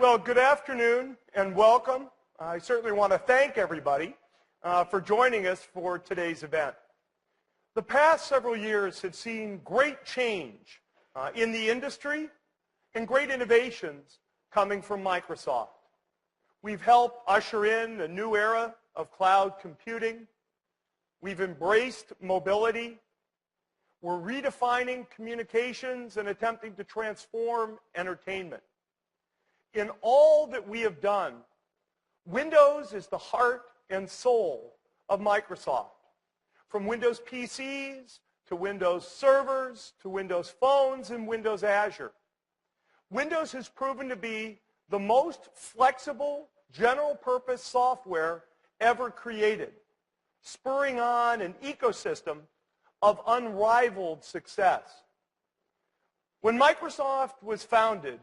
Well, good afternoon and welcome. I certainly want to thank everybody for joining us for today's event. The past several years have seen great change in the industry and great innovations coming from Microsoft. We've helped usher in a new era of cloud computing. We've embraced mobility. We're redefining communications and attempting to transform entertainment. In all that we have done, Windows is the heart and soul of Microsoft. From Windows PCs to Windows servers to Windows phones and Windows Azure. Windows has proven to be the most flexible general-purpose software ever created, spurring on an ecosystem of unrivaled success. When Microsoft was founded,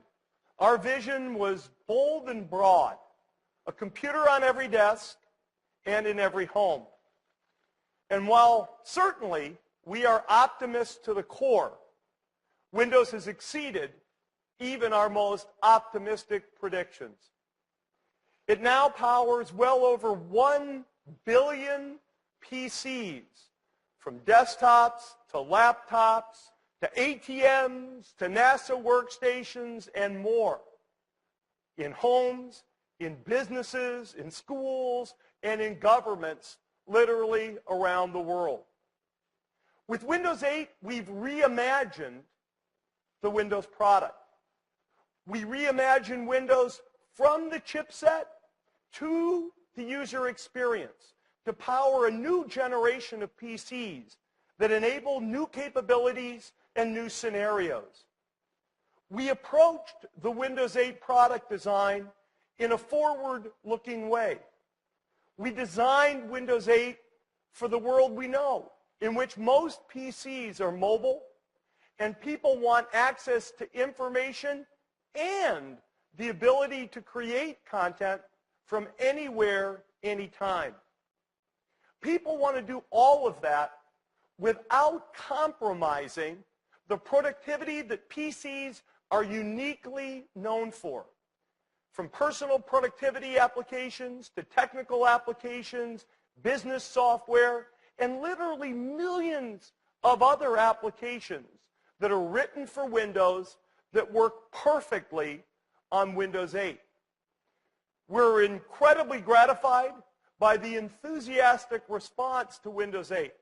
our vision was bold and broad, a computer on every desk and in every home. And while certainly we are optimists to the core, Windows has exceeded even our most optimistic predictions. It now powers well over 1 billion PCs, from desktops to laptops to ATMs to NASA workstations and more, in homes, in businesses, in schools, and in governments literally around the world. With Windows 8, we've reimagined the Windows product. We reimagined Windows from the chipset to the user experience to power a new generation of PCs that enable new capabilities and new scenarios. We approached the Windows 8 product design in a forward-looking way. We designed Windows 8 for the world we know, in which most PCs are mobile and people want access to information and the ability to create content from anywhere, anytime. People want to do all of that without compromising the productivity that PCs are uniquely known for. From personal productivity applications to technical applications, business software, and literally millions of other applications that are written for Windows that work perfectly on Windows 8. We're incredibly gratified by the enthusiastic response to Windows 8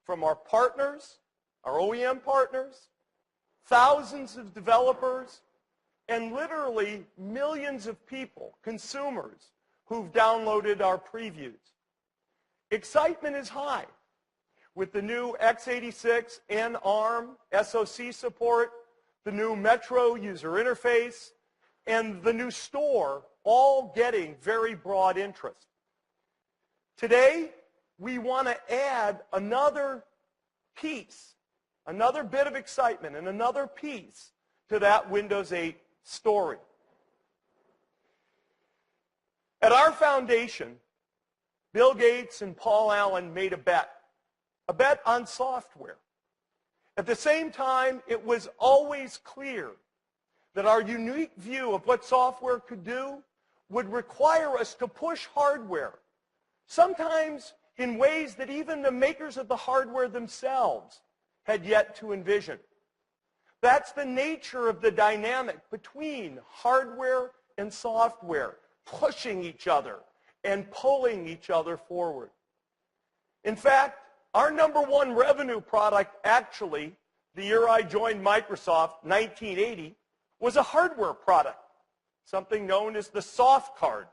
from our partners, our OEM partners, thousands of developers, and literally millions of people, consumers, who've downloaded our previews. Excitement is high with the new x86 and ARM SoC support, the new Metro user interface, and the new store, all getting very broad interest. Today, we want to add another piece, another bit of excitement, and another piece to that Windows 8 story. At our foundation, Bill Gates and Paul Allen made a bet on software. At the same time, it was always clear that our unique view of what software could do would require us to push hardware, sometimes in ways that even the makers of the hardware themselves had yet to envision. That's the nature of the dynamic between hardware and software, pushing each other and pulling each other forward. In fact, our number one revenue product actually, the year I joined Microsoft, 1980, was a hardware product, something known as the soft card.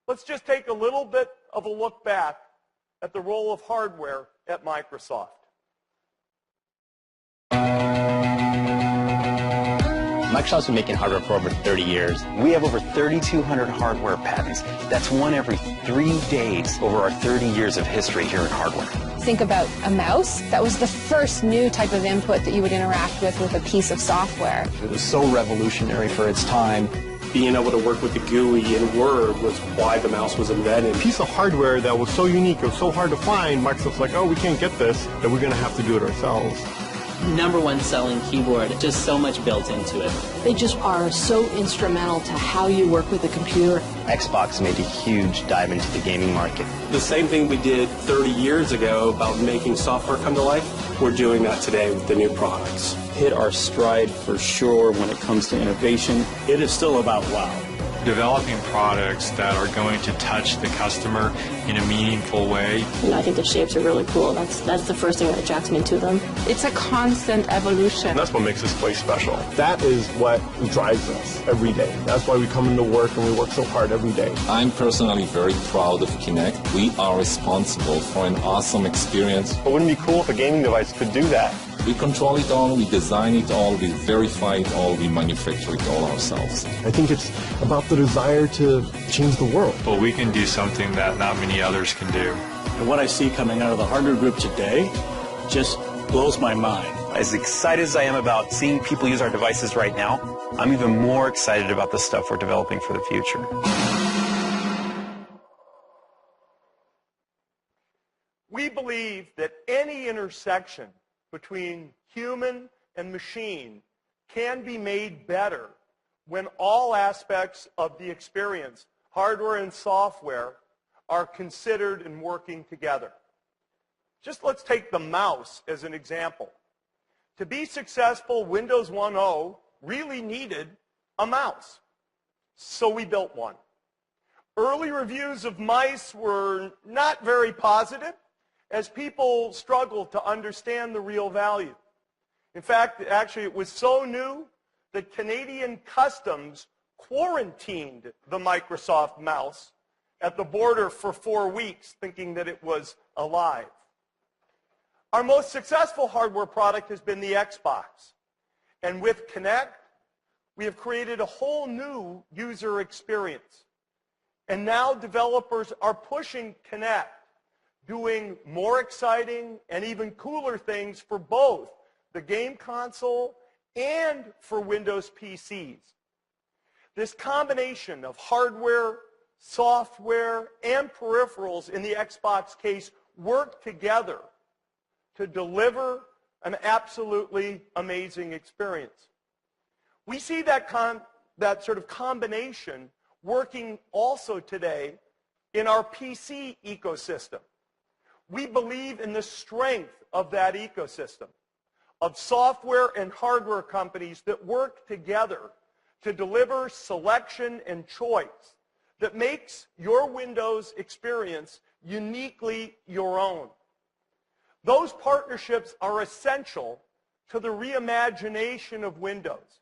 Let's just take a little bit of a look back at the role of hardware at Microsoft. Microsoft's been making hardware for over 30 years. We have over 3,200 hardware patents. That's one every 3 days over our 30 years of history here in hardware. Think about a mouse. That was the first new type of input that you would interact with a piece of software. It was so revolutionary for its time. Being able to work with the GUI in Word was why the mouse was invented. A piece of hardware that was so unique, it was so hard to find, Microsoft's like, oh, we can't get this, that we're going to have to do it ourselves. #1 selling keyboard. Just so much built into it. They just are so instrumental to how you work with a computer. Xbox made a huge dive into the gaming market. The same thing we did 30 years ago about making software come to life, we're doing that today with the new products. Hit our stride for sure when it comes to innovation. It is still about wow. Developing products that are going to touch the customer in a meaningful way. I think the shapes are really cool. That's the first thing that attracts me to them. It's a constant evolution. And that's what makes this place special. That is what drives us every day. That's why we come into work and we work so hard every day. I'm personally very proud of Kinect. We are responsible for an awesome experience. But wouldn't it be cool if a gaming device could do that? We control it all, we design it all, we verify it all, we manufacture it all ourselves. I think it's about the desire to change the world. But we can do something that not many others can do. And what I see coming out of the hardware group today just blows my mind. As excited as I am about seeing people use our devices right now, I'm even more excited about the stuff we're developing for the future. We believe that any intersection between human and machine can be made better when all aspects of the experience, hardware and software, are considered and working together. Just let's take the mouse as an example. To be successful, Windows 1.0 really needed a mouse. So we built one. Early reviews of mice were not very positive, as people struggled to understand the real value. In fact, actually, it was so new that Canadian Customs quarantined the Microsoft mouse at the border for 4 weeks, thinking that it was alive. Our most successful hardware product has been the Xbox. And with Kinect, we have created a whole new user experience. And now developers are pushing Kinect, doing more exciting and even cooler things for both the game console and for Windows PCs. This combination of hardware, software, and peripherals in the Xbox case work together to deliver an absolutely amazing experience. We see that sort of combination working also today in our PC ecosystem. We believe in the strength of that ecosystem of software and hardware companies that work together to deliver selection and choice that makes your Windows experience uniquely your own. Those partnerships are essential to the reimagination of Windows.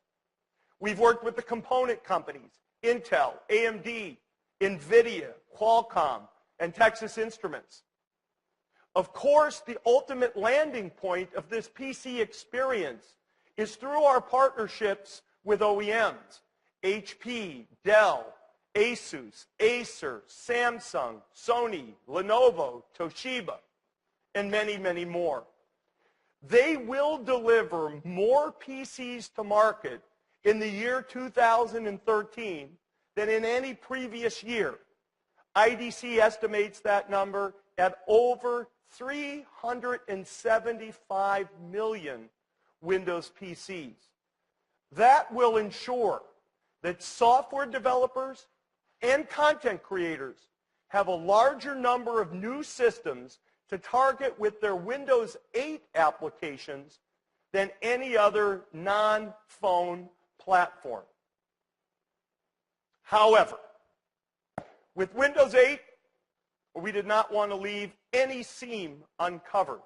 We've worked with the component companies, Intel, AMD, NVIDIA, Qualcomm, and Texas Instruments. Of course, the ultimate landing point of this PC experience is through our partnerships with OEMs, HP, Dell, Asus, Acer, Samsung, Sony, Lenovo, Toshiba, and many, many more. They will deliver more PCs to market in the year 2013 than in any previous year. IDC estimates that number at over 375 million Windows PCs. That will ensure that software developers and content creators have a larger number of new systems to target with their Windows 8 applications than any other non-phone platform. However, with Windows 8, we did not want to leave any seam uncovered.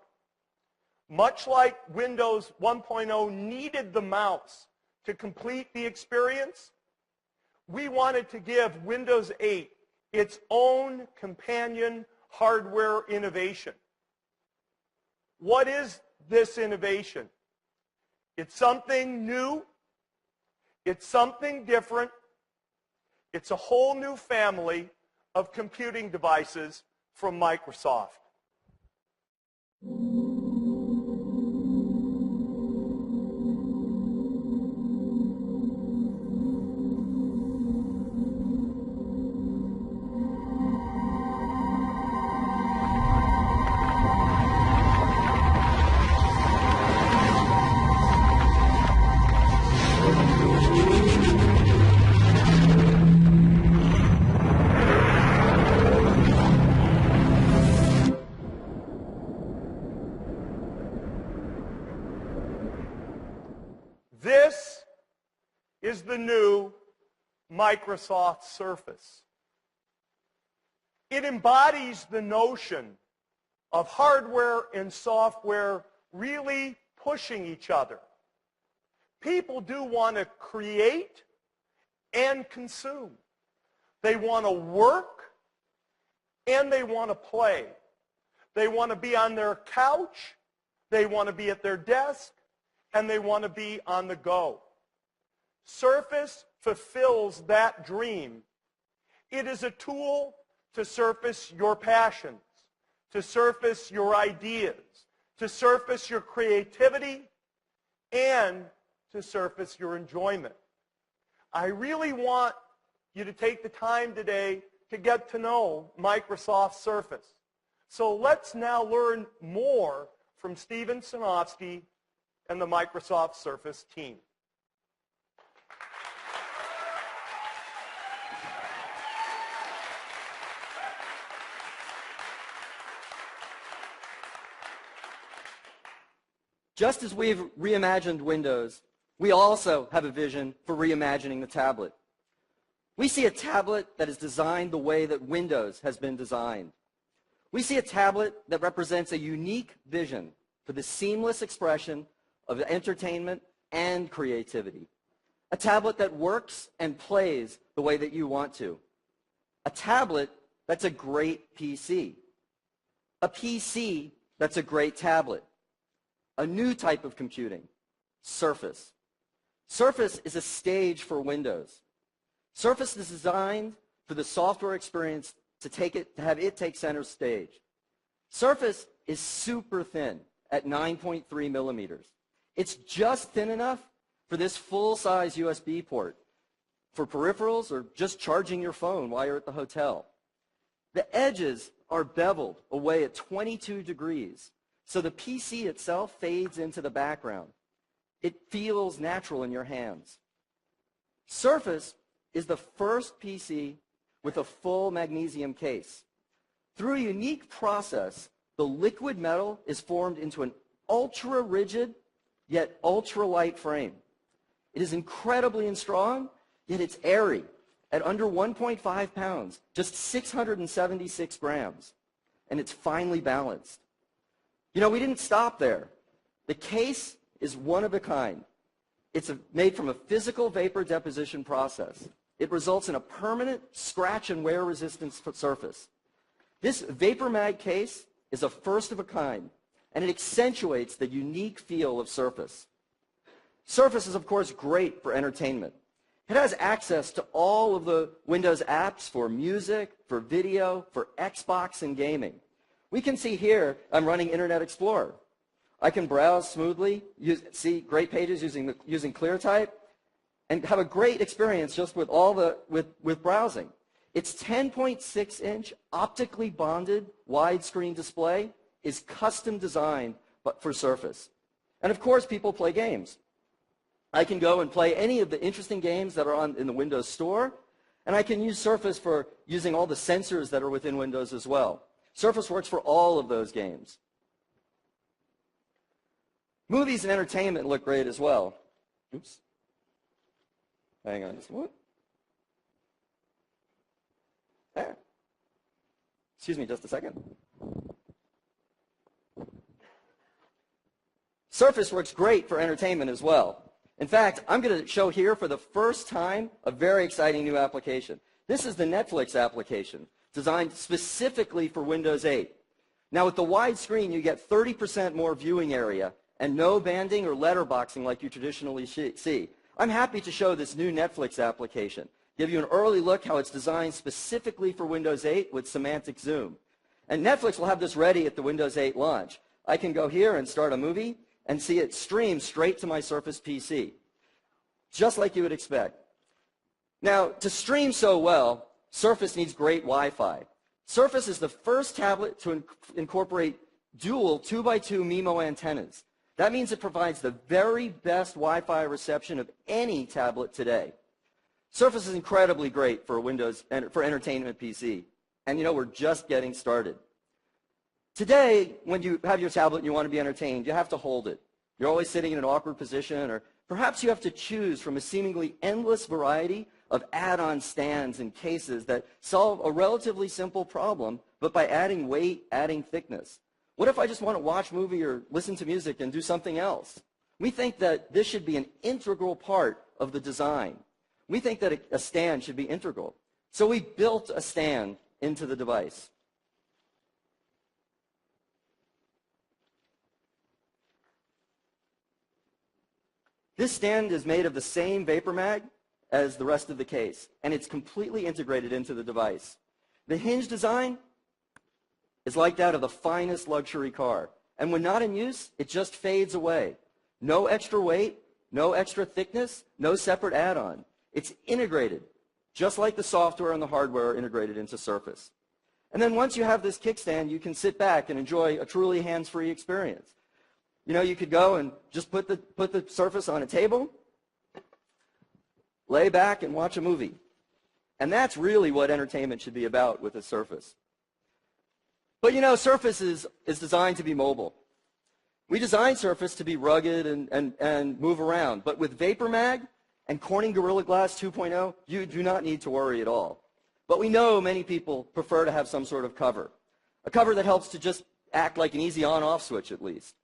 Much like Windows 1.0 needed the mouse to complete the experience, we wanted to give Windows 8 its own companion hardware innovation. What is this innovation? It's something new. It's something different. It's a whole new family of computing devices from Microsoft. This is the new Microsoft Surface. It embodies the notion of hardware and software really pushing each other. People do want to create and consume. They want to work and they want to play. They want to be on their couch, they want to be at their desk, and they want to be on the go. Surface fulfills that dream. It is a tool to surface your passions, to surface your ideas, to surface your creativity, and to surface your enjoyment. I really want you to take the time today to get to know Microsoft Surface. So let's now learn more from Steven Sinofsky and the Microsoft Surface team. Just as we've reimagined Windows, we also have a vision for reimagining the tablet. We see a tablet that is designed the way that Windows has been designed. We see a tablet that represents a unique vision for the seamless expression of entertainment and creativity. A tablet that works and plays the way that you want to. A tablet that's a great PC. A PC that's a great tablet. A new type of computing, Surface. Surface is a stage for Windows. Surface is designed for the software experience to have it take center stage. Surface is super thin at 9.3 millimeters. It's just thin enough for this full-size USB port for peripherals or just charging your phone while you're at the hotel. The edges are beveled away at 22 degrees, so the PC itself fades into the background. It feels natural in your hands. Surface is the first PC with a full magnesium case. Through a unique process, the liquid metal is formed into an ultra-rigid yet ultra-light frame. It is incredibly strong, yet it's airy at under 1.5 pounds, just 676 grams, and it's finely balanced. You know, we didn't stop there. The case is one of a kind. It's made from a physical vapor deposition process. It results in a permanent scratch and wear resistance surface. This vapor mag case is a first of a kind, and it accentuates the unique feel of Surface. Surface is, of course, great for entertainment. It has access to all of the Windows apps for music, for video, for Xbox and gaming. We can see here I'm running Internet Explorer. I can browse smoothly, see great pages using ClearType, and have a great experience just with with browsing. Its 10.6-inch optically bonded widescreen display is custom designed for Surface. And of course, people play games. I can go and play any of the interesting games that are in the Windows Store, and I can use Surface for using all the sensors that are within Windows as well. Surface works for all of those games. Movies and entertainment look great as well. Oops. Hang on just a moment. There. Excuse me just a second. Surface works great for entertainment as well. In fact, I'm going to show here for the first time a very exciting new application. This is the Netflix application, designed specifically for Windows 8. Now, with the wide screen, you get 30% more viewing area and no banding or letterboxing like you traditionally see. I'm happy to show this new Netflix application, give you an early look how it's designed specifically for Windows 8 with semantic zoom. And Netflix will have this ready at the Windows 8 launch. I can go here and start a movie and see it stream straight to my Surface PC, just like you would expect. Now, to stream so well, Surface needs great Wi-Fi. Surface is the first tablet to incorporate dual 2x2 MIMO antennas. That means it provides the very best Wi-Fi reception of any tablet today. Surface is incredibly great for Windows and for entertainment PC. And you know, we're just getting started. Today, when you have your tablet and you want to be entertained, you have to hold it. You're always sitting in an awkward position, or perhaps you have to choose from a seemingly endless variety of add-on stands and cases that solve a relatively simple problem, but by adding weight, adding thickness. What if I just want to watch a movie or listen to music and do something else? We think that this should be an integral part of the design. We think that a stand should be integral. So we built a stand into the device. This stand is made of the same vapor mag as the rest of the case, and it's completely integrated into the device. The hinge design is like that of the finest luxury car, and when not in use, it just fades away. No extra weight, no extra thickness, no separate add-on. It's integrated, just like the software and the hardware are integrated into Surface. And then once you have this kickstand, you can sit back and enjoy a truly hands-free experience. You know, you could go and just put the Surface on a table, lay back and watch a movie. And that's really what entertainment should be about with a Surface. But you know, Surface is designed to be mobile. We designed Surface to be rugged and move around. But with Vapor Mag and Corning Gorilla Glass 2.0, you do not need to worry at all. But we know many people prefer to have some sort of cover. A cover that helps to just act like an easy on-off switch at least.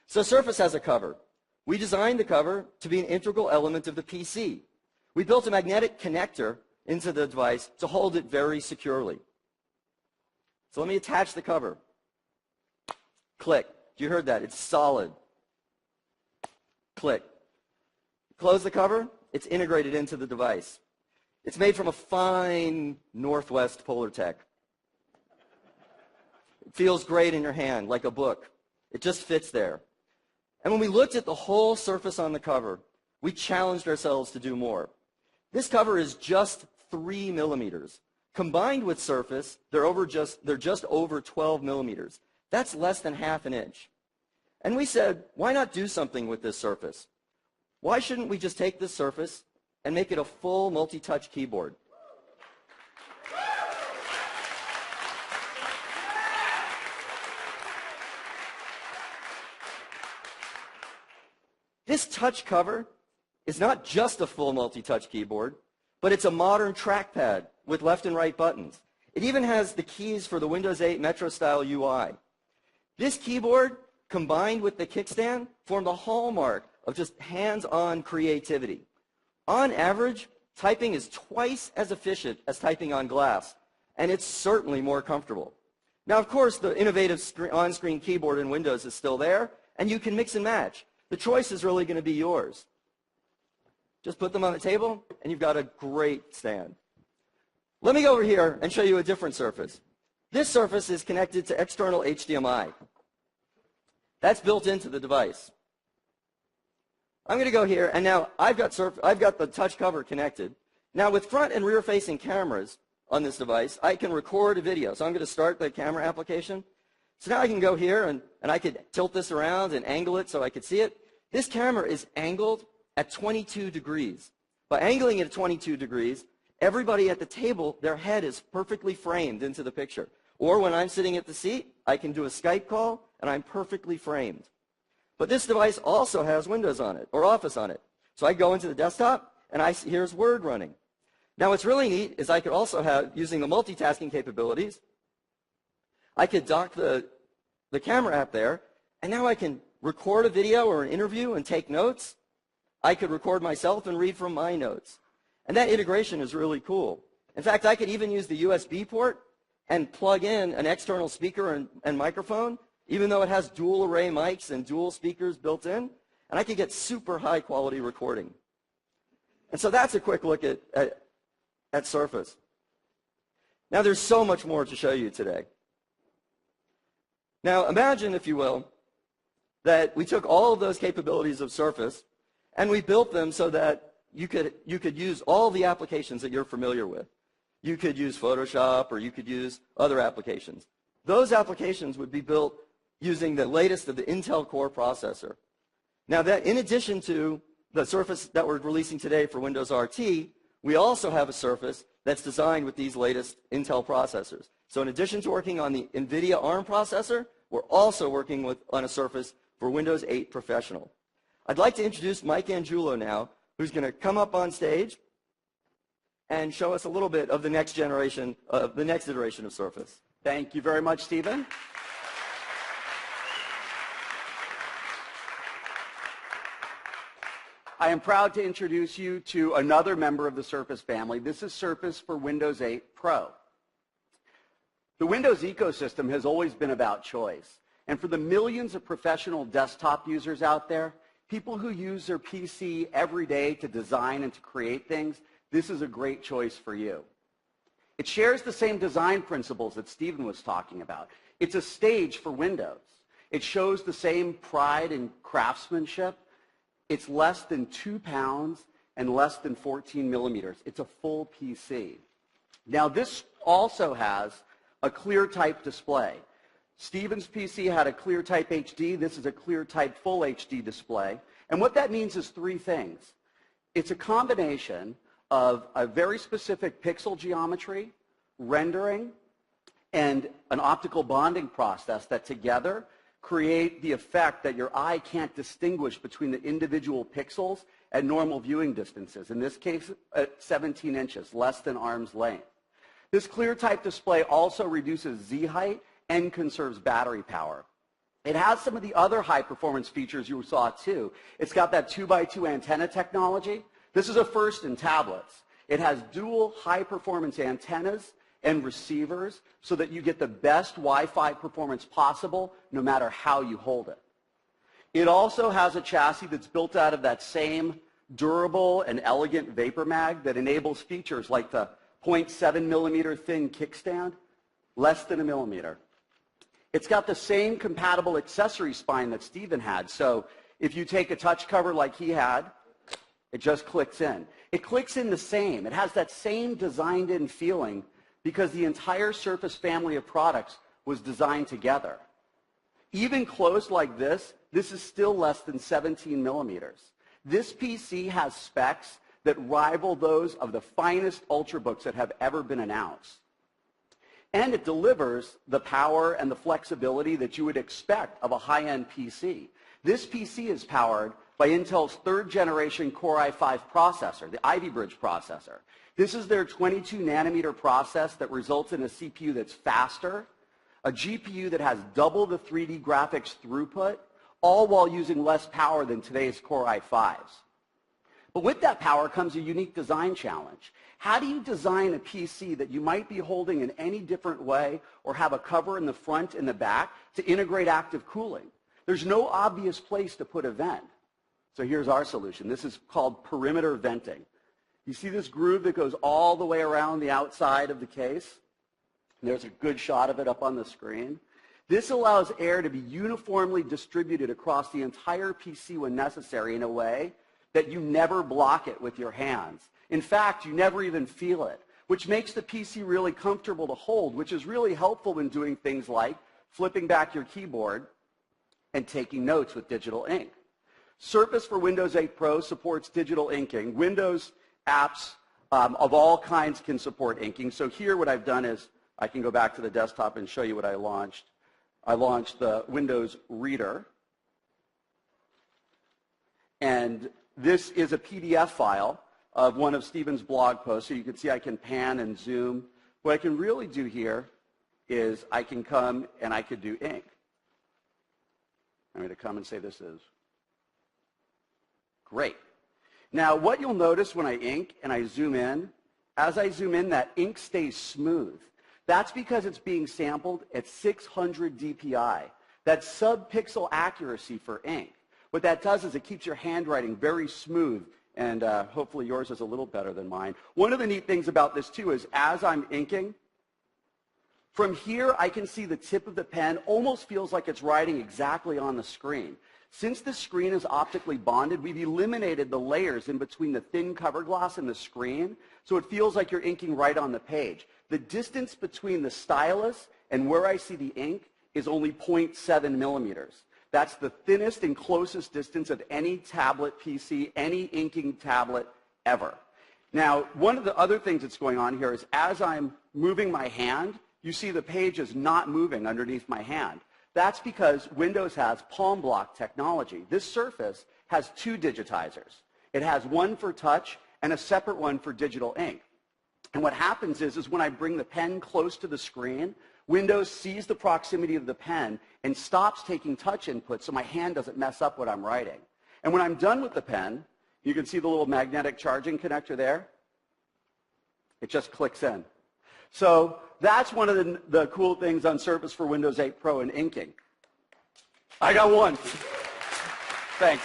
So Surface has a cover. We designed the cover to be an integral element of the PC. We built a magnetic connector into the device to hold it very securely. So let me attach the cover. Click. You heard that. It's solid. Click. Close the cover. It's integrated into the device. It's made from a fine Northwest Polartec. It feels great in your hand, like a book. It just fits there. And when we looked at the whole surface on the cover, we challenged ourselves to do more. This cover is just 3 millimeters. Combined with Surface, they're just over 12 millimeters. That's less than half an inch. And we said, why not do something with this Surface? Why shouldn't we just take this Surface and make it a full multi-touch keyboard? This touch cover is not just a full multi-touch keyboard, but it's a modern trackpad with left and right buttons. It even has the keys for the Windows 8 Metro-style UI. This keyboard, combined with the kickstand, form the hallmark of just hands-on creativity. On average, typing is twice as efficient as typing on glass, and it's certainly more comfortable. Now, of course, the innovative on-screen keyboard in Windows is still there, and you can mix and match. The choice is really going to be yours. Just put them on the table, and you've got a great stand. Let me go over here and show you a different Surface. This Surface is connected to external HDMI. That's built into the device. I'm going to go here, and now I've got the touch cover connected. Now, with front and rear-facing cameras on this device, I can record a video. So I'm going to start the camera application. So now I can go here, and I could tilt this around and angle it so I could see it. This camera is angled at 22 degrees. By angling it at 22 degrees, everybody at the table, their head is perfectly framed into the picture. Or when I'm sitting at the seat, I can do a Skype call, and I'm perfectly framed. But this device also has Windows on it, or Office on it. So I go into the desktop, and here's Word running. Now what's really neat is I could also have, using the multitasking capabilities, I could dock the camera app there, and now I can record a video or an interview and take notes. I could record myself and read from my notes. And that integration is really cool. In fact, I could even use the USB port and plug in an external speaker and microphone, even though it has dual array mics and dual speakers built in, and I could get super high quality recording. And so that's a quick look at Surface. Now there's so much more to show you today. Now imagine, if you will, that we took all of those capabilities of Surface and we built them so that you could use all the applications that you're familiar with. You could use Photoshop, or you could use other applications. Those applications would be built using the latest of the Intel Core processor. Now, that in addition to the Surface that we're releasing today for Windows RT, we also have a Surface that's designed with these latest Intel processors. So in addition to working on the NVIDIA ARM processor, we're also working on a Surface for Windows 8 Professional. I'd like to introduce Mike Angiulo now, who's going to come up on stage and show us a little bit of the next generation, the next iteration of Surface. Thank you very much, Stephen. I am proud to introduce you to another member of the Surface family. This is Surface for Windows 8 Pro. The Windows ecosystem has always been about choice. And for the millions of professional desktop users out there, people who use their PC every day to design and to create things, this is a great choice for you. It shares the same design principles that Stephen was talking about. It's a stage for Windows. It shows the same pride and craftsmanship. It's less than 2 pounds and less than 14 millimeters. It's a full PC. Now, this also has a ClearType display. Stephen's PC had a ClearType HD. This is a ClearType Full HD display. And what that means is 3 things. It's a combination of a very specific pixel geometry, rendering, and an optical bonding process that together create the effect that your eye can't distinguish between the individual pixels at normal viewing distances, in this case at 17 inches, less than arm's length. This ClearType display also reduces Z height and conserves battery power. It has some of the other high-performance features you saw too. It's got that 2x2 antenna technology. This is a first in tablets. It has dual high-performance antennas and receivers so that you get the best Wi-Fi performance possible no matter how you hold it. It also has a chassis that's built out of that same durable and elegant vapor mag that enables features like the 0.7 millimeter thin kickstand, less than a millimeter. It's got the same compatible accessory spine that Stephen had. So if you take a touch cover like he had, it just clicks in. It clicks in the same. It has that same designed-in feeling because the entire Surface family of products was designed together. Even closed like this is still less than 17 millimeters. This PC has specs that rival those of the finest Ultrabooks that have ever been announced. And it delivers the power and the flexibility that you would expect of a high-end PC. This PC is powered by Intel's 3rd generation Core i5 processor, the Ivy Bridge processor. This is their 22 nanometer process that results in a CPU that's faster, a GPU that has double the 3D graphics throughput, all while using less power than today's Core i5s. But with that power comes a unique design challenge. How do you design a PC that you might be holding in any different way or have a cover in the front and the back to integrate active cooling? There's no obvious place to put a vent. So here's our solution. This is called perimeter venting. You see this groove that goes all the way around the outside of the case? There's a good shot of it up on the screen. This allows air to be uniformly distributed across the entire PC when necessary in a way that you never block it with your hands. In fact, you never even feel it, which makes the PC really comfortable to hold, which is really helpful when doing things like flipping back your keyboard and taking notes with digital ink. Surface for Windows 8 Pro supports digital inking. Windows apps of all kinds can support inking. So here what I've done is I can go back to the desktop and show you what I launched. I launched the Windows Reader. And this is a PDF file of one of Stephen's blog posts. So you can see I can pan and zoom. What I can really do here is I can come and I could do ink. I'm going to come and say this is great. Now, what you'll notice when I ink and I zoom in, as I zoom in, that ink stays smooth. That's because it's being sampled at 600 DPI. That's sub-pixel accuracy for ink. What that does is it keeps your handwriting very smooth, and hopefully yours is a little better than mine. One of the neat things about this, too, is as I'm inking, from here I can see the tip of the pen almost feels like it's writing exactly on the screen. Since the screen is optically bonded, we've eliminated the layers in between the thin cover glass and the screen, so it feels like you're inking right on the page. The distance between the stylus and where I see the ink is only 0.7 millimeters. That's the thinnest and closest distance of any tablet PC, any inking tablet ever. Now, one of the other things that's going on here is as I'm moving my hand, you see the page is not moving underneath my hand. That's because Windows has palm block technology. This Surface has two digitizers. It has one for touch and a separate one for digital ink. And what happens is when I bring the pen close to the screen, Windows sees the proximity of the pen and stops taking touch input so my hand doesn't mess up what I'm writing. And when I'm done with the pen, you can see the little magnetic charging connector there. It just clicks in. So that's one of the cool things on Surface for Windows 8 Pro and inking. I got one. Thanks.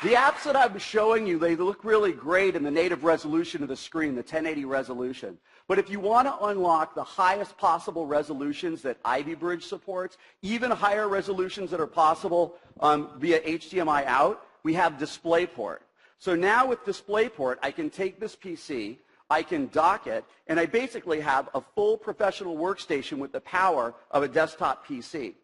The apps that I'm showing you, they look really great in the native resolution of the screen, the 1080 resolution. But if you want to unlock the highest possible resolutions that Ivy Bridge supports, even higher resolutions that are possible via HDMI out, we have DisplayPort. So now with DisplayPort, I can take this PC, I can dock it, and I basically have a full professional workstation with the power of a desktop PC.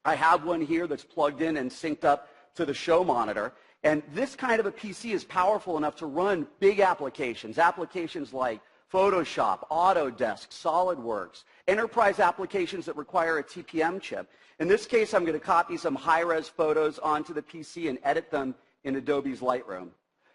I have one here that's plugged in and synced up to the show monitor. And this kind of a PC is powerful enough to run big applications, applications like Photoshop, Autodesk, SolidWorks, enterprise applications that require a TPM chip. In this case, I'm going to copy some high-res photos onto the PC and edit them in Adobe's Lightroom.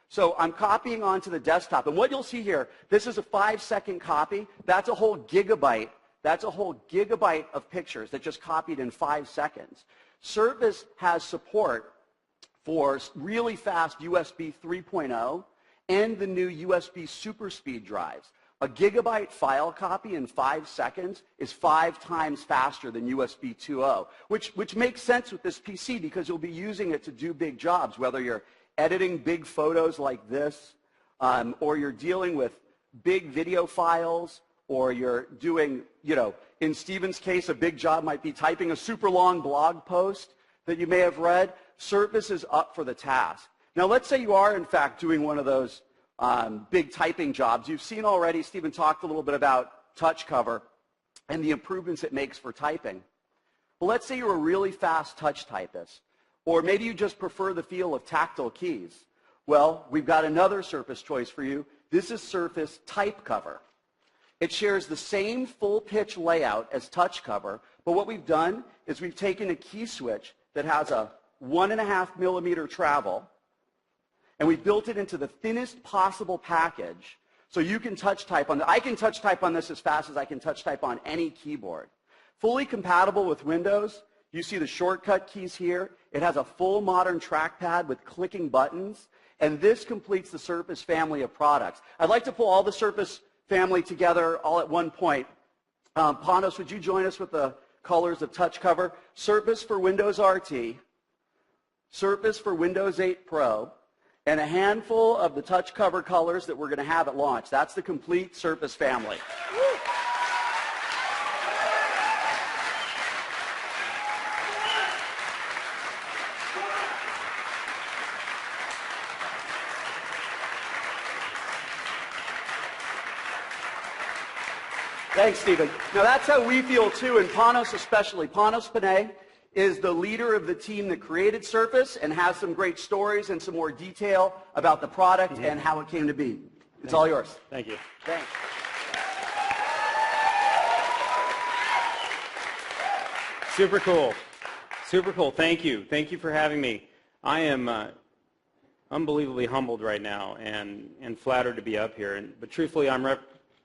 So I'm copying onto the desktop. And what you'll see here, this is a 5-second copy. That's a whole gigabyte. That's a whole gigabyte of pictures that just copied in 5 seconds. Surface has support for really fast USB 3.0 and the new USB super speed drives. A gigabyte file copy in 5 seconds is 5 times faster than USB 2.0, which makes sense with this PC because you'll be using it to do big jobs, whether you're editing big photos like this, or you're dealing with big video files, or you're doing, in Stephen's case, a big job might be typing a super long blog post that you may have read. Surface is up for the task. Now, let's say you are, in fact, doing one of those big typing jobs. You've seen already, Stephen talked a little bit about touch cover and the improvements it makes for typing. Well, let's say you're a really fast touch typist, or maybe you just prefer the feel of tactile keys. Well, we've got another Surface choice for you. This is Surface Type Cover. It shares the same full-pitch layout as touch cover, but what we've done is we've taken a key switch that has a 1.5 millimeter travel, and we built it into the thinnest possible package so you can touch type on I can touch type on this as fast as I can touch type on any keyboard. Fully compatible with Windows. You see the shortcut keys here. It has a full modern trackpad with clicking buttons, and this completes the Surface family of products. I'd like to pull all the Surface family together all at one point. Panos, would you join us with the colors of touch cover? Surface for Windows RT, Surface for Windows 8 Pro, and a handful of the touch cover colors that we're going to have at launch. That's the complete Surface family. Thanks, Stephen. Now, that's how we feel, too, and Panos especially. Panos Panay is the leader of the team that created Surface and has some great stories and some more detail about the product and how it came to be. It's all yours. Thank you. Thanks. Super cool. Super cool. Thank you. Thank you for having me. I am unbelievably humbled right now and flattered to be up here. But truthfully, I'm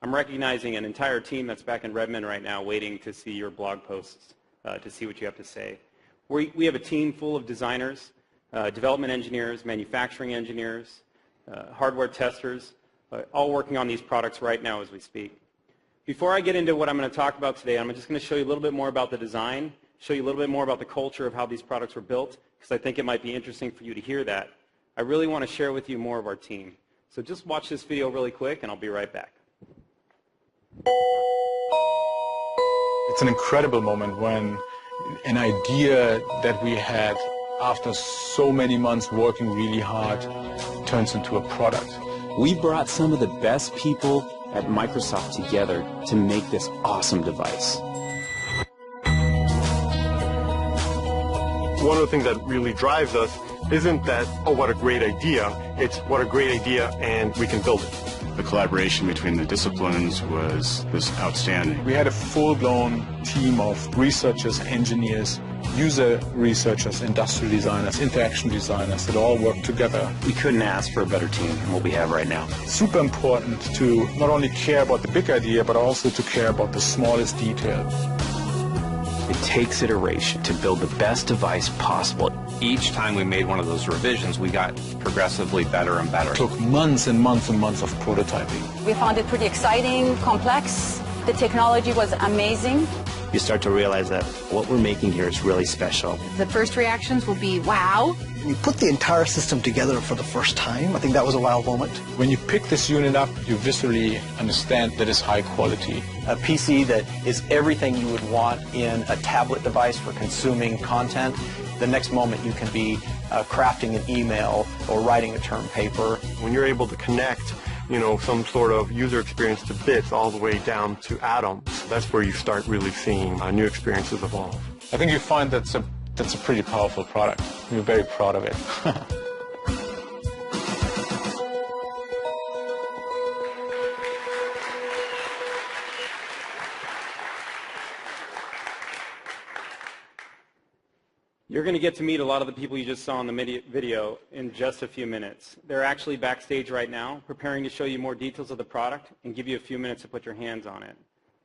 recognizing an entire team that's back in Redmond right now waiting to see your blog posts, to see what you have to say. We have a team full of designers, development engineers, manufacturing engineers, hardware testers, all working on these products right now as we speak. Before I get into what I'm going to talk about today, I'm just going to show you a little bit more about the design, show you a little bit more about the culture of how these products were built, because I think it might be interesting for you to hear that. I really want to share with you more of our team. So just watch this video really quick, and I'll be right back. It's an incredible moment when an idea that we had after so many months working really hard turns into a product. We brought some of the best people at Microsoft together to make this awesome device. one of the things that really drives us isn't that, oh, what a great idea. It's what a great idea, and we can build it. The collaboration between the disciplines was outstanding. We had a full-blown team of researchers, engineers, user researchers, industrial designers, interaction designers that all work together. We couldn't ask for a better team than what we have right now. Super important to not only care about the big idea, but also to care about the smallest details. It takes iteration to build the best device possible. Each time we made one of those revisions, we got progressively better and better. It took months and months and months of prototyping. We found it pretty exciting, complex. The technology was amazing. You start to realize that what we're making here is really special. The first reactions will be, wow. We put the entire system together for the first time. I think that was a wow moment. When you pick this unit up, you visually understand that it's high quality. A PC that is everything you would want in a tablet device for consuming content. The next moment you can be crafting an email or writing a term paper. When you're able to connect, some sort of user experience to bits all the way down to atoms, that's where you start really seeing new experiences evolve. I think you find that's a pretty powerful product. We're very proud of it. You're going to get to meet a lot of the people you just saw in the video in just a few minutes. They're actually backstage right now, preparing to show you more details of the product and give you a few minutes to put your hands on it.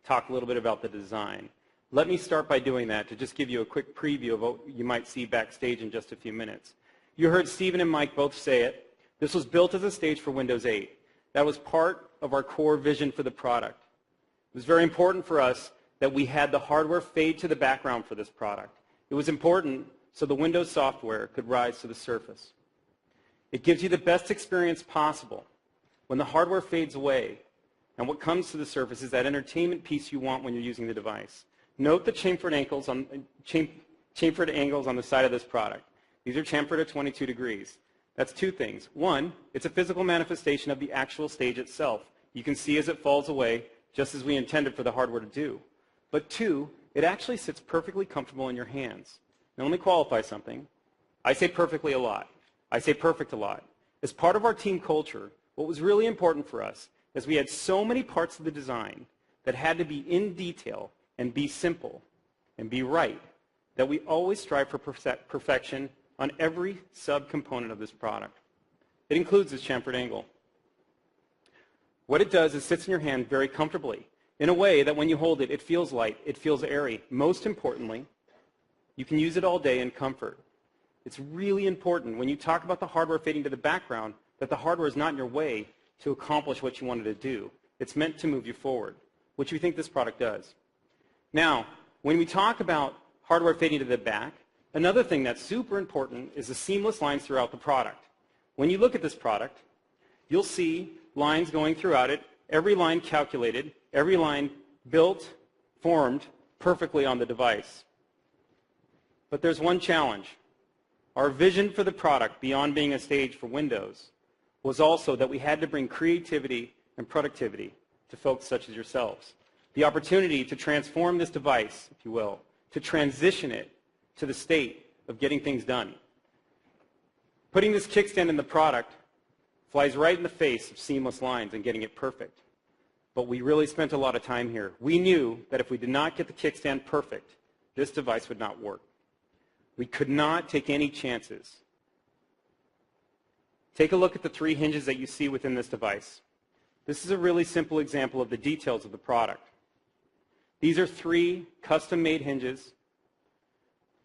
Talk a little bit about the design. Let me start by doing that to just give you a quick preview of what you might see backstage in just a few minutes. You heard Stephen and Mike both say it. This was built as a stage for Windows 8. That was part of our core vision for the product. It was very important for us that we had the hardware fade to the background for this product. It was important so the Windows software could rise to the surface. It gives you the best experience possible when the hardware fades away, and what comes to the surface is that entertainment piece you want when you're using the device. Note the chamfered angles on the side of this product. These are chamfered at 22 degrees. That's two things. One, it's a physical manifestation of the actual stage itself. You can see as it falls away, just as we intended for the hardware to do. But two, it actually sits perfectly comfortable in your hands. Now let me qualify something. I say perfectly a lot. I say perfect a lot. As part of our team culture, what was really important for us is we had so many parts of the design that had to be in detail and be simple and be right that we always strive for perfection on every subcomponent of this product. It includes this chamfered angle. What it does is sits in your hand very comfortably in a way that when you hold it, it feels light, it feels airy. Most importantly, you can use it all day in comfort. It's really important when you talk about the hardware fading to the background that the hardware is not in your way to accomplish what you wanted to do. It's meant to move you forward, which we think this product does. Now, when we talk about hardware fading to the back, another thing that's super important is the seamless lines throughout the product. When you look at this product, you'll see lines going throughout it, every line calculated, every line built, formed perfectly on the device. But there's one challenge. Our vision for the product, beyond being a stage for Windows, was also that we had to bring creativity and productivity to folks such as yourselves. The opportunity to transform this device, if you will, to transition it to the state of getting things done. Putting this kickstand in the product flies right in the face of seamless lines and getting it perfect. But we really spent a lot of time here. We knew that if we did not get the kickstand perfect, this device would not work. We could not take any chances. Take a look at the three hinges that you see within this device. This is a really simple example of the details of the product. These are three custom-made hinges.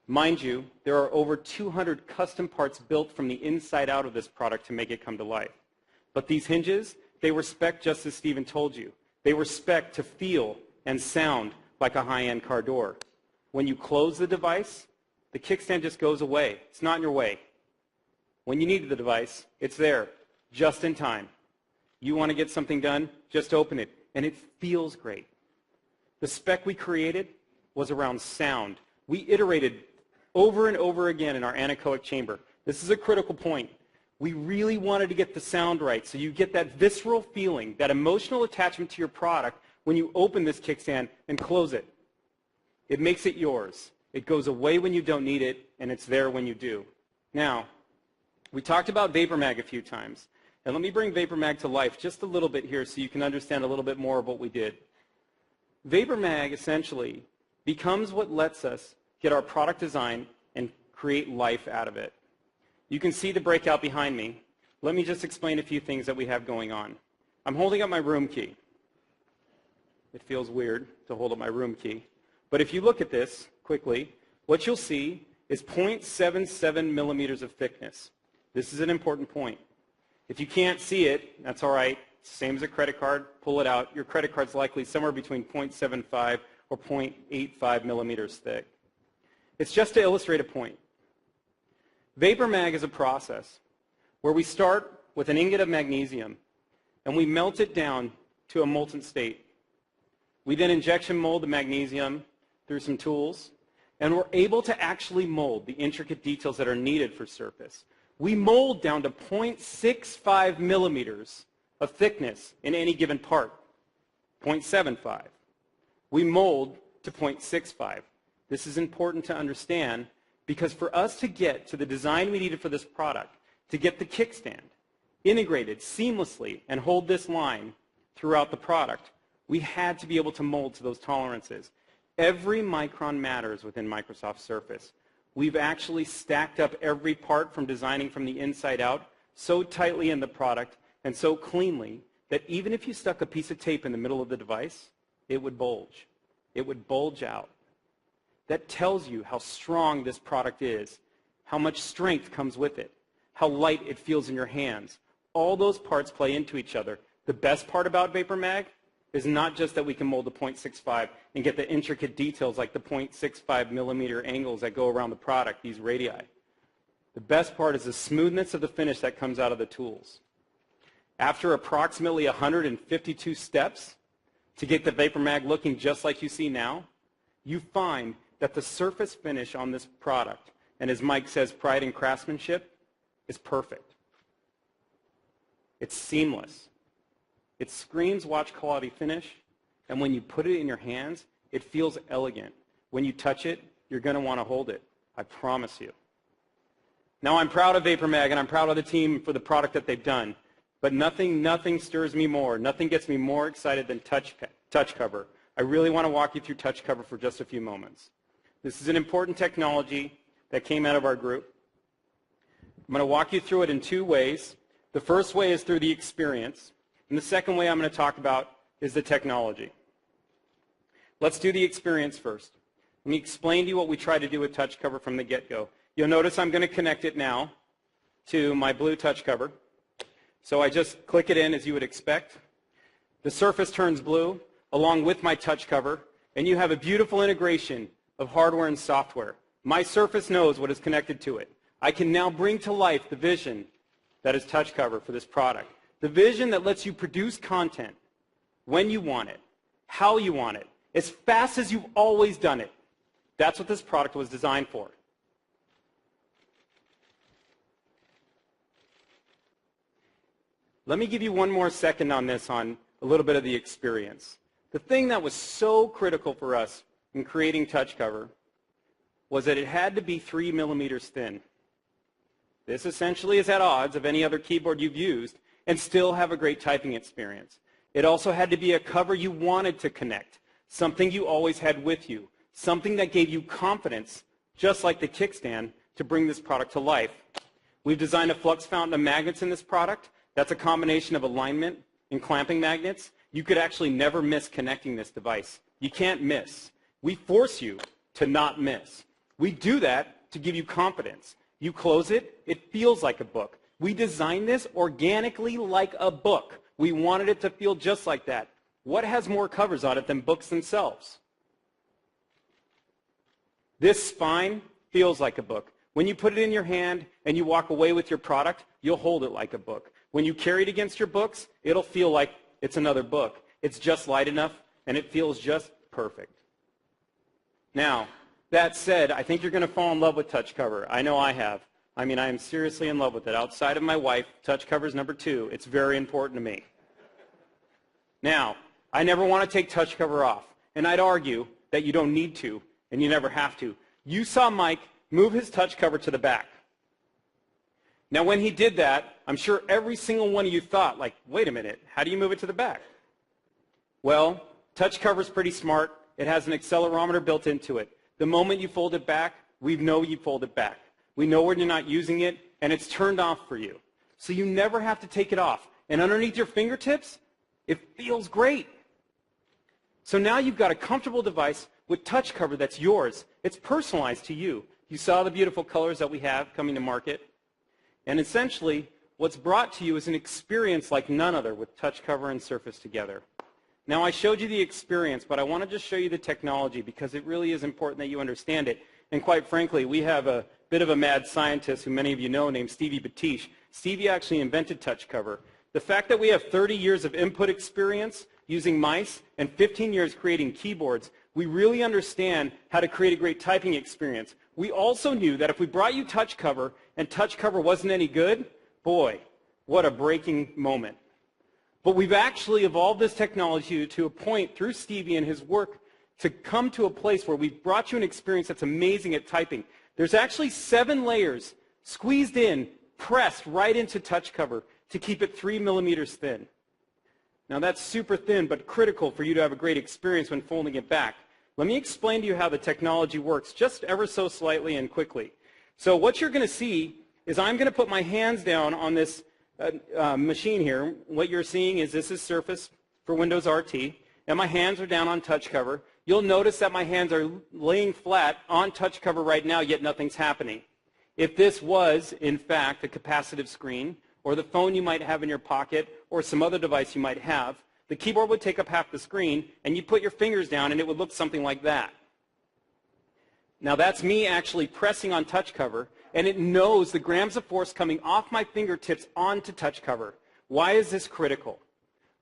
Mind you, there are over 200 custom parts built from the inside out of this product to make it come to life. But these hinges, they were spec'd just as Stephen told you. They were spec'd to feel and sound like a high-end car door. When you close the device, the kickstand just goes away. It's not in your way. When you need the device, it's there, just in time. You want to get something done, just open it, and it feels great. The spec we created was around sound. We iterated over and over again in our anechoic chamber. This is a critical point. We really wanted to get the sound right, so you get that visceral feeling, that emotional attachment to your product when you open this kickstand and close it. It makes it yours. It goes away when you don't need it, and it's there when you do. Now, we talked about VaporMag a few times. And let me bring VaporMag to life just a little bit here so you can understand a little bit more of what we did. VaporMag essentially becomes what lets us get our product design and create life out of it. You can see the breakout behind me. Let me just explain a few things that we have going on. I'm holding up my room key. It feels weird to hold up my room key. But if you look at this quickly, what you'll see is 0.77 millimeters of thickness. This is an important point. If you can't see it, that's all right. Same as a credit card. Pull it out. Your credit card's likely somewhere between 0.75 or 0.85 millimeters thick. It's just to illustrate a point. VaporMag is a process where we start with an ingot of magnesium and we melt it down to a molten state. We then injection mold the magnesium through some tools, and we're able to actually mold the intricate details that are needed for Surface. We mold down to 0.65 millimeters of thickness in any given part, 0.75. We mold to 0.65. This is important to understand because for us to get to the design we needed for this product, to get the kickstand integrated seamlessly and hold this line throughout the product, we had to be able to mold to those tolerances. Every micron matters within Microsoft Surface. We've actually stacked up every part from designing from the inside out so tightly in the product and so cleanly that even if you stuck a piece of tape in the middle of the device, it would bulge. It would bulge out. That tells you how strong this product is, how much strength comes with it, how light it feels in your hands. All those parts play into each other. The best part about VaporMag is not just that we can mold to 0.65 and get the intricate details like the 0.65 millimeter angles that go around the product, these radii. The best part is the smoothness of the finish that comes out of the tools. After approximately 152 steps to get the VaporMag looking just like you see now, you find that the surface finish on this product, and as Mike says, pride and craftsmanship, is perfect. It's seamless. It screams watch quality finish, and when you put it in your hands, it feels elegant. When you touch it, you're going to want to hold it. I promise you. Now, I'm proud of VaporMag, and I'm proud of the team for the product that they've done, but nothing stirs me more, nothing gets me more excited than touch cover. I really want to walk you through touch cover for just a few moments. This is an important technology that came out of our group. I'm going to walk you through it in two ways. The first way is through the experience, and the second way I'm going to talk about is the technology. Let's do the experience first. Let me explain to you what we try to do with touch cover from the get-go. You'll notice I'm going to connect it now to my blue touch cover. So I just click it in as you would expect. The surface turns blue along with my touch cover, and you have a beautiful integration of hardware and software. My Surface knows what is connected to it. I can now bring to life the vision that is touch cover for this product. The vision that lets you produce content when you want it, how you want it, as fast as you've always done it. That's what this product was designed for. Let me give you one more second on this, on a little bit of the experience. The thing that was so critical for us in creating touch cover was that it had to be 3 millimeters thin. This essentially is at odds of any other keyboard you've used and still have a great typing experience. It also had to be a cover you wanted to connect, something you always had with you, something that gave you confidence, just like the kickstand, to bring this product to life. We've designed a flux fountain of magnets in this product. That's a combination of alignment and clamping magnets. You could actually never miss connecting this device. You can't miss. We force you to not miss. We do that to give you confidence. You close it, it feels like a book. We designed this organically like a book. We wanted it to feel just like that. What has more covers on it than books themselves? This spine feels like a book. When you put it in your hand and you walk away with your product, you'll hold it like a book. When you carry it against your books, it'll feel like it's another book. It's just light enough, and it feels just perfect. Now, that said, I think you're going to fall in love with touch cover. I know I have. I mean, I am seriously in love with it. Outside of my wife, touch cover is number 2. It's very important to me. Now, I never want to take touch cover off, and I'd argue that you don't need to, and you never have to. You saw Mike move his touch cover to the back. Now, when he did that, I'm sure every single one of you thought, like, wait a minute, how do you move it to the back? Well, touch cover's pretty smart. It has an accelerometer built into it. The moment you fold it back, we know you fold it back. We know when you're not using it, and it's turned off for you. So you never have to take it off. And underneath your fingertips, it feels great. So now you've got a comfortable device with touch cover that's yours. It's personalized to you. You saw the beautiful colors that we have coming to market. And essentially, what's brought to you is an experience like none other with touch cover and Surface together. Now, I showed you the experience, but I want to just show you the technology because it really is important that you understand it. And quite frankly, we have a bit of a mad scientist who many of you know named Stevie Batish. Stevie actually invented touch cover. The fact that we have 30 years of input experience using mice and 15 years creating keyboards, we really understand how to create a great typing experience. We also knew that if we brought you touch cover and touch cover wasn't any good, boy, what a breaking moment. But we've actually evolved this technology to a point through Stevie and his work to come to a place where we've brought you an experience that's amazing at typing. There's actually 7 layers squeezed in, pressed right into touch cover to keep it 3 millimeters thin. Now that's super thin, but critical for you to have a great experience when folding it back. Let me explain to you how the technology works just ever so slightly and quickly. So what you're going to see is I'm going to put my hands down on this machine here. What you're seeing is this is Surface for Windows RT, and my hands are down on touch cover. You'll notice that my hands are laying flat on touch cover right now, yet nothing's happening. If this was, in fact, a capacitive screen, or the phone you might have in your pocket, or some other device you might have, the keyboard would take up half the screen, and you put your fingers down, and it would look something like that. Now that's me actually pressing on touch cover, and it knows the grams of force coming off my fingertips onto touch cover. Why is this critical?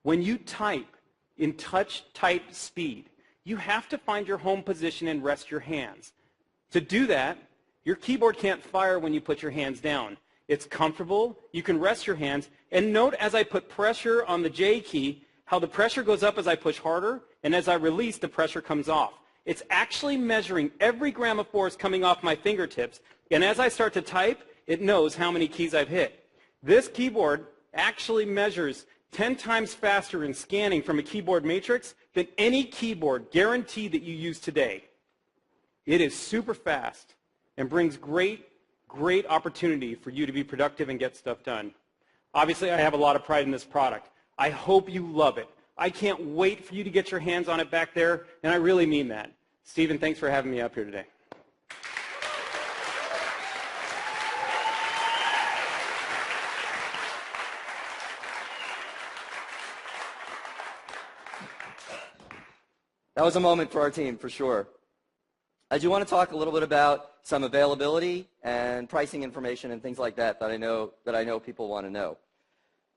When you type in touch type speed, you have to find your home position and rest your hands. To do that, your keyboard can't fire when you put your hands down. It's comfortable, you can rest your hands, and note as I put pressure on the J key, how the pressure goes up as I push harder, and as I release, the pressure comes off. It's actually measuring every gram of force coming off my fingertips, and as I start to type, it knows how many keys I've hit. This keyboard actually measures 10 times faster in scanning from a keyboard matrix than any keyboard guaranteed that you use today. It is super fast and brings great opportunity for you to be productive and get stuff done. Obviously, I have a lot of pride in this product. I hope you love it. I can't wait for you to get your hands on it back there, and I really mean that. Stephen, thanks for having me up here today. That was a moment for our team, for sure. I do want to talk a little bit about some availability and pricing information and things like that that I know people want to know.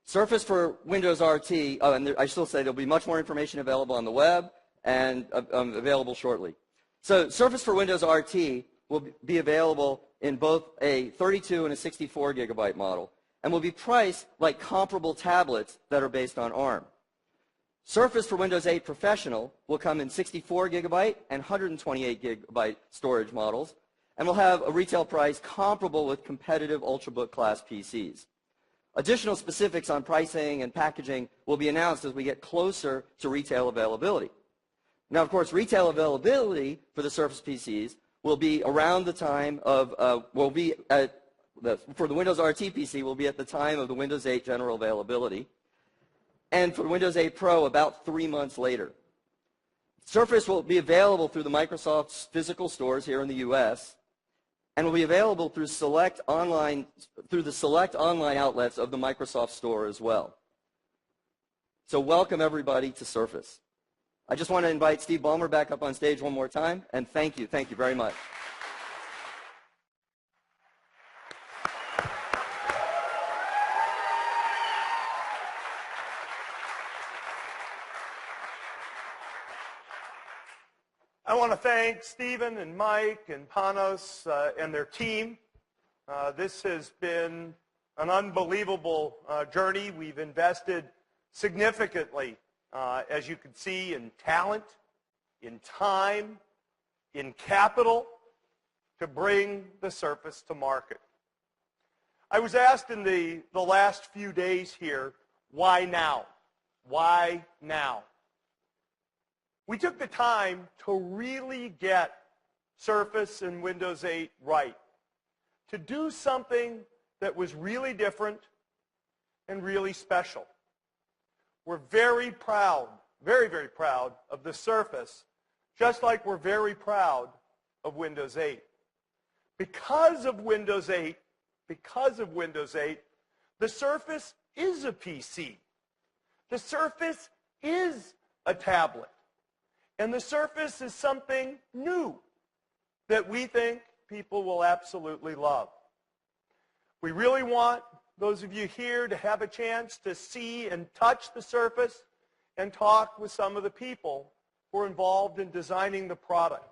Surface for Windows RT, and I still say there'll be much more information available on the web and available shortly. So Surface for Windows RT will be available in both a 32 and a 64 gigabyte model and will be priced like comparable tablets that are based on ARM. Surface for Windows 8 Professional will come in 64 gigabyte and 128 gigabyte storage models and will have a retail price comparable with competitive Ultrabook class PCs. Additional specifics on pricing and packaging will be announced as we get closer to retail availability. Now, of course, retail availability for the Surface PCs will be around the time of, for the Windows RT PC will be at the time of the Windows 8 general availability, and for Windows 8 Pro about 3 months later. Surface will be available through the Microsoft's physical stores here in the US, and will be available through the select online outlets of the Microsoft Store as well. So welcome everybody to Surface. I just want to invite Steve Ballmer back up on stage one more time, and thank you very much. I want to thank Stephen and Mike and Panos and their team. This has been an unbelievable journey. We've invested significantly, as you can see, in talent, in time, in capital, to bring the Surface to market. I was asked in the last few days here, why now? Why now? We took the time to really get Surface and Windows 8 right, to do something that was really different and really special. We're very proud, very, very proud of the Surface, just like we're very proud of Windows 8. Because of Windows 8, the Surface is a PC. The Surface is a tablet. And the Surface is something new that we think people will absolutely love. We really want those of you here to have a chance to see and touch the Surface and talk with some of the people who are involved in designing the product.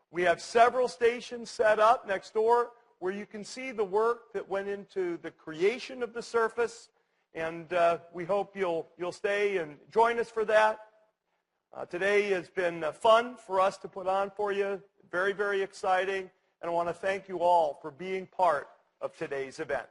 We have several stations set up next door where you can see the work that went into the creation of the Surface, and we hope you'll stay and join us for that. Today has been fun for us to put on for you, very, very exciting, and I want to thank you all for being part of today's event.